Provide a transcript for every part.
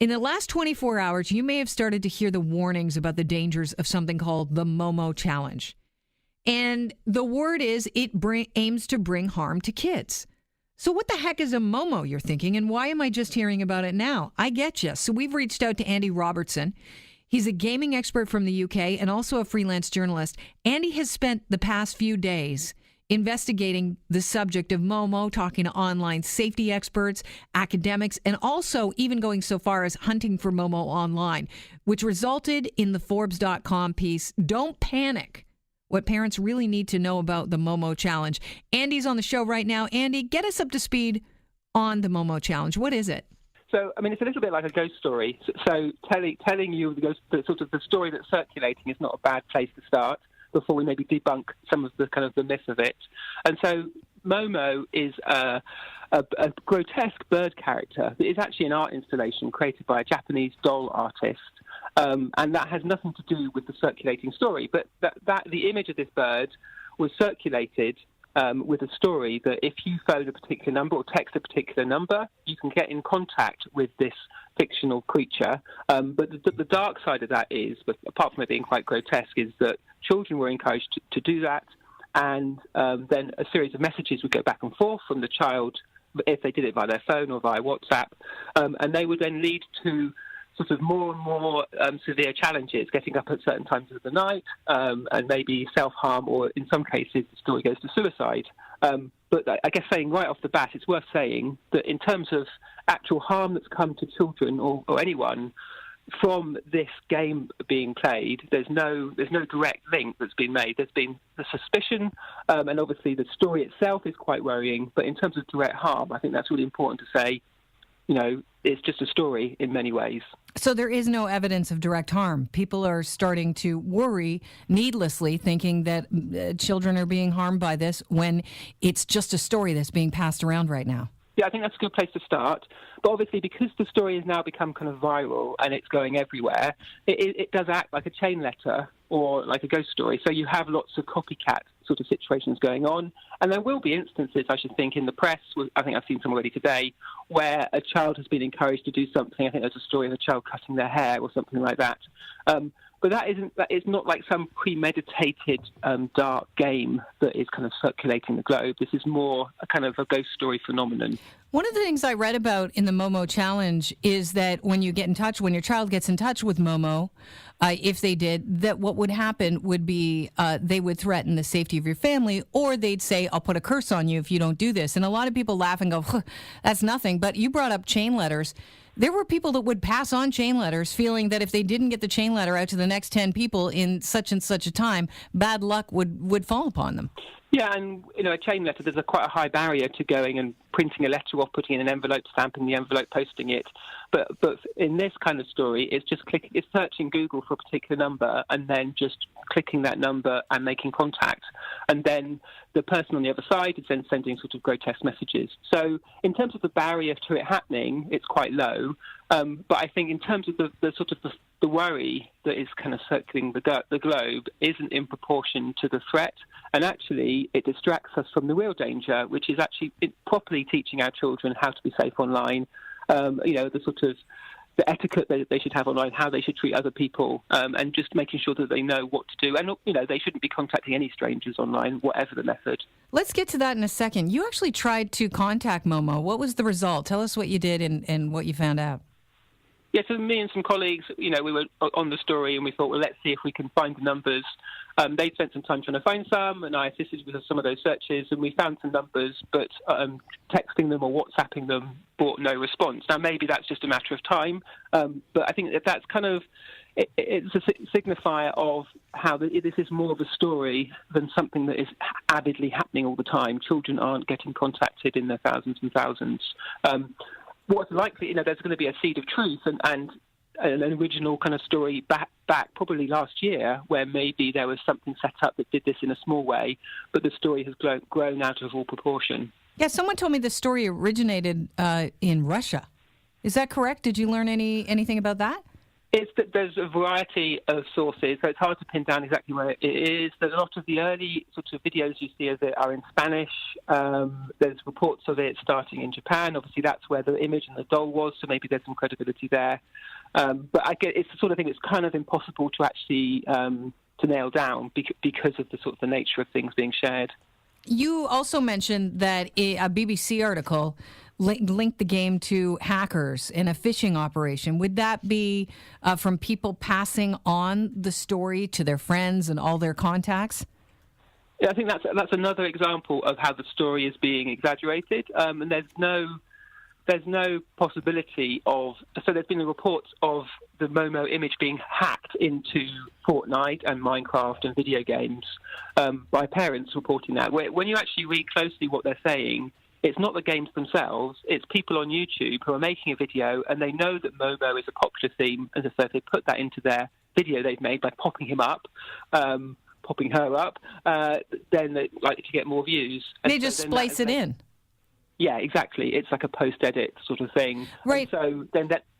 In the last 24 hours, you may have started to hear the warnings about the dangers of something called the Momo challenge. And the word is it aims to bring harm to kids. So what the heck is a Momo, you're thinking, and why am I just hearing about it now? I get you. So we've reached out to Andy Robertson. He's a gaming expert from the UK and also a freelance journalist. Andy has spent the past few days investigating the subject of Momo, talking to online safety experts, academics, and also even going so far as hunting for Momo online, which resulted in the Forbes.com piece, "Don't Panic, What Parents Really Need to Know About the Momo Challenge." Andy's on the show right now. Andy, get us up to speed on the Momo Challenge. What is it? So, I mean, it's a little bit like a ghost story. So telling you the sort of the story that's circulating is not a bad place to start before we maybe debunk some of the kind of the myth of it. And so Momo is a grotesque bird character that is actually an art installation created by a Japanese doll artist. And that has nothing to do with the circulating story. But that the image of this bird was circulated with a story that if you phone a particular number or text a particular number, you can get in contact with this fictional creature. But the dark side of that is, but apart from it being quite grotesque, is that children were encouraged to do that. And then a series of messages would go back and forth from the child if they did it via their phone or via WhatsApp. And they would then lead to sort of more and more severe challenges, getting up at certain times of the night, and maybe self-harm, or in some cases the story goes to suicide. But I guess saying right off the bat, it's worth saying that in terms of actual harm that's come to children or anyone from this game being played, there's no direct link that's been made. There's been the suspicion, and obviously the story itself is quite worrying, but in terms of direct harm, I think that's really important to say. You know, it's just a story in many ways. So there is no evidence of direct harm. People are starting to worry needlessly, thinking that children are being harmed by this when it's just a story that's being passed around right now. Yeah, I think that's a good place to start. But obviously, because the story has now become kind of viral and it's going everywhere, it does act like a chain letter or like a ghost story. So you have lots of copycat sort of situations going on. And there will be instances, I should think, in the press, I think I've seen some already today, where a child has been encouraged to do something. I think there's a story of a child cutting their hair or something like that. But that is not like some premeditated dark game that is kind of circulating the globe. This is more a kind of a ghost story phenomenon. One of the things I read about in the Momo Challenge is that when your child gets in touch with Momo, if they did, that what would happen would be they would threaten the safety of your family, or they'd say, "I'll put a curse on you if you don't do this." And a lot of people laugh and go, "That's nothing." But you brought up chain letters. There were people that would pass on chain letters feeling that if they didn't get the chain letter out to the next 10 people in such and such a time, bad luck would fall upon them. Yeah, and a chain letter, there's quite a high barrier to going and printing a letter or putting in an envelope, stamping the envelope, posting it. But in this kind of story, it's just it's searching Google for a particular number and then just clicking that number and making contact. And then the person on the other side is then sending sort of grotesque messages. So in terms of the barrier to it happening, it's quite low. But I think in terms of the worry that is kind of circling the globe isn't in proportion to the threat. And actually, it distracts us from the real danger, which is actually properly teaching our children how to be safe online. The etiquette that they should have online, how they should treat other people, and just making sure that they know what to do. And, they shouldn't be contacting any strangers online, whatever the method. Let's get to that in a second. You actually tried to contact Momo. What was the result? Tell us what you did and what you found out. Yeah, so me and some colleagues, we were on the story and we thought, well, let's see if we can find the numbers. They'd spent some time trying to find some, and I assisted with some of those searches, and we found some numbers, but texting them or WhatsApping them brought no response. Now, maybe that's just a matter of time, but I think that's kind of, it's a signifier of how this is more of a story than something that is avidly happening all the time. Children aren't getting contacted in their thousands and thousands. What's likely, there's going to be a seed of truth and an original kind of story back probably last year where maybe there was something set up that did this in a small way, but the story has grown out of all proportion. Yeah, someone told me the story originated in Russia. Is that correct? Did you learn anything about that? It's that there's a variety of sources, so it's hard to pin down exactly where it is. There's a lot of the early sort of videos you see of it are in Spanish. There's reports of it starting in Japan. Obviously, that's where the image and the doll was, so maybe there's some credibility there. But I get it's the sort of thing that's kind of impossible to actually to nail down because of the sort of the nature of things being shared. You also mentioned that a BBC article linked the game to hackers in a phishing operation. Would that be from people passing on the story to their friends and all their contacts? Yeah, I think that's another example of how the story is being exaggerated, and there's no possibility of. So there's been reports of the Momo image being hacked into Fortnite and Minecraft and video games by parents reporting that. When you actually read closely what they're saying, it's not the games themselves, it's people on YouTube who are making a video and they know that Momo is a popular theme, and so they put that into their video they've made by popping him up, popping her up, then they're likely to get more views. And they just splice it in. Yeah, exactly. It's like a post-edit sort of thing. Right. And so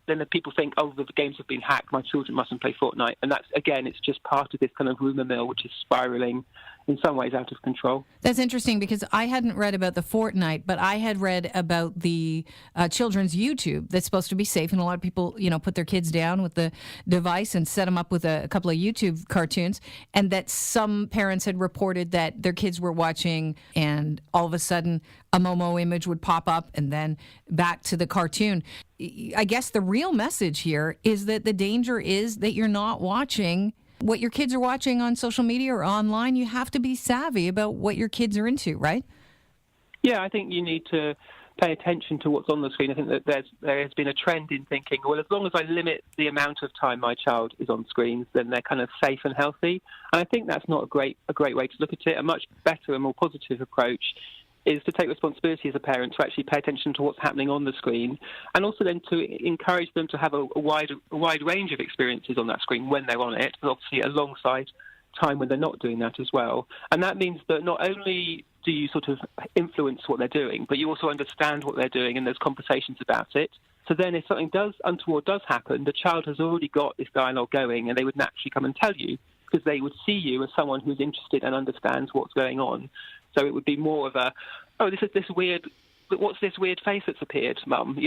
then the people think, oh, the games have been hacked, my children mustn't play Fortnite. And that's, again, it's just part of this kind of rumour mill, which is spiralling in some ways out of control. That's interesting because I hadn't read about the Fortnite, but I had read about the children's YouTube that's supposed to be safe. And a lot of people, put their kids down with the device and set them up with a couple of YouTube cartoons. And that some parents had reported that their kids were watching and all of a sudden a Momo image would pop up and then back to the cartoon. I guess the real message here is that the danger is that you're not watching what your kids are watching on social media or online. You have to be savvy about what your kids are into, right? Yeah, I think you need to pay attention to what's on the screen. I think that there has been a trend in thinking, well, as long as I limit the amount of time my child is on screens, then they're kind of safe and healthy. And I think that's not a great way to look at it. A much better and more positive approach is to take responsibility as a parent to actually pay attention to what's happening on the screen, and also then to encourage them to have a wide range of experiences on that screen when they're on it, and obviously alongside time when they're not doing that as well. And that means that not only do you sort of influence what they're doing, but you also understand what they're doing and there's conversations about it. So then if something untoward does happen, the child has already got this dialogue going and they would naturally come and tell you because they would see you as someone who's interested and understands what's going on. So it would be more of a, what's this weird face that's appeared, Mum?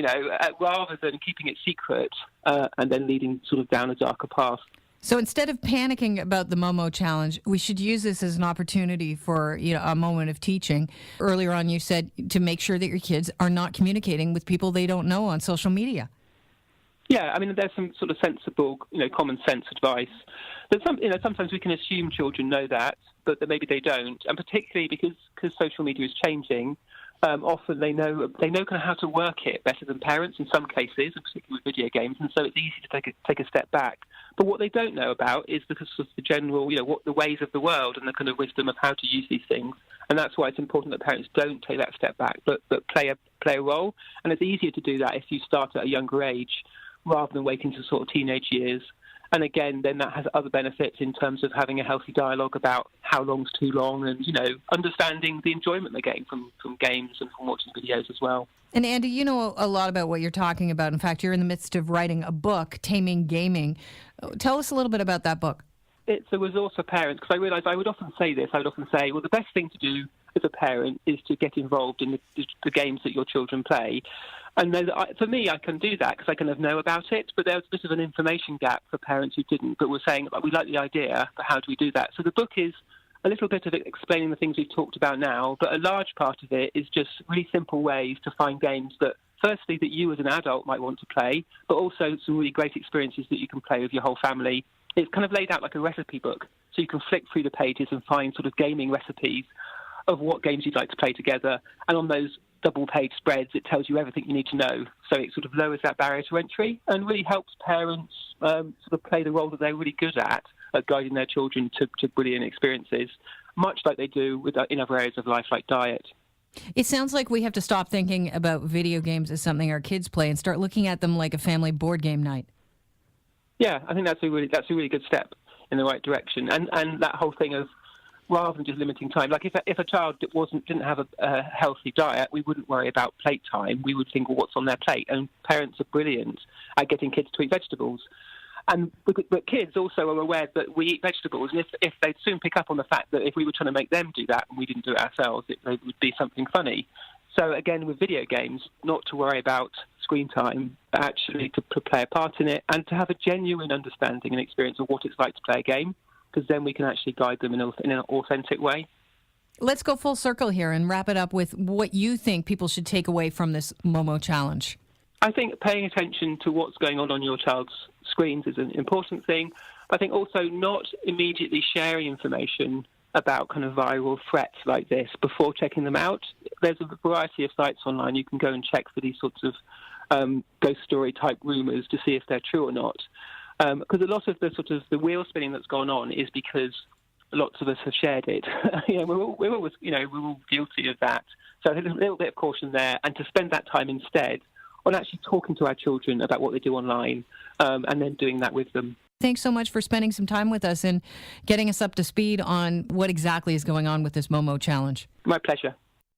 Rather than keeping it secret and then leading sort of down a darker path. So instead of panicking about the Momo challenge, we should use this as an opportunity for a moment of teaching. Earlier on, you said to make sure that your kids are not communicating with people they don't know on social media. Yeah, I mean, there's some sort of sensible, common sense advice. But sometimes we can assume children know that, but that maybe they don't. And particularly because social media is changing, often they know kind of how to work it better than parents in some cases, and particularly with video games. And so it's easy to take a step back. But what they don't know about is the general, what the ways of the world and the kind of wisdom of how to use these things. And that's why it's important that parents don't take that step back, but play a role. And it's easier to do that if you start at a younger age, rather than waiting to sort of teenage years. And again, then that has other benefits in terms of having a healthy dialogue about how long's too long and, understanding the enjoyment they're getting from games and from watching videos as well. And Andy, you know a lot about what you're talking about. In fact, you're in the midst of writing a book, Taming Gaming. Tell us a little bit about that book. It's a resource for parents, because I realised I would often say this. I would often say, well, the best thing to do as a parent is to get involved in the games that your children play. And for me, I can do that because I kind of know about it, but there was a bit of an information gap for parents who didn't, but were saying, we like the idea, but how do we do that? So the book is a little bit of it explaining the things we've talked about now, but a large part of it is just really simple ways to find games that, firstly, that you as an adult might want to play, but also some really great experiences that you can play with your whole family. It's kind of laid out like a recipe book, so you can flick through the pages and find sort of gaming recipes of what games you'd like to play together. And on those double-page spreads, it tells you everything you need to know. So it sort of lowers that barrier to entry and really helps parents sort of play the role that they're really good at guiding their children to brilliant experiences, much like they do in other areas of life like diet. It sounds like we have to stop thinking about video games as something our kids play and start looking at them like a family board game night. Yeah, I think that's a really good step in the right direction. And that whole thing of, rather than just limiting time, like if a child didn't have a healthy diet, we wouldn't worry about plate time. We would think, well, what's on their plate? And parents are brilliant at getting kids to eat vegetables. But kids also are aware that we eat vegetables, and if they'd soon pick up on the fact that if we were trying to make them do that and we didn't do it ourselves, it would be something funny. So again, with video games, not to worry about screen time, but actually to play a part in it and to have a genuine understanding and experience of what it's like to play a game, because then we can actually guide them in an authentic way. Let's go full circle here and wrap it up with what you think people should take away from this Momo challenge. I think paying attention to what's going on your child's screens is an important thing. I think also not immediately sharing information about kind of viral threats like this before checking them out. There's a variety of sites online you can go and check for these sorts of ghost story type rumours to see if they're true or not. Because a lot of the wheel spinning that's gone on is because lots of us have shared it. We're all guilty of that. So there's a little bit of caution there, and to spend that time instead on actually talking to our children about what they do online, and then doing that with them. Thanks so much for spending some time with us and getting us up to speed on what exactly is going on with this Momo challenge. My pleasure.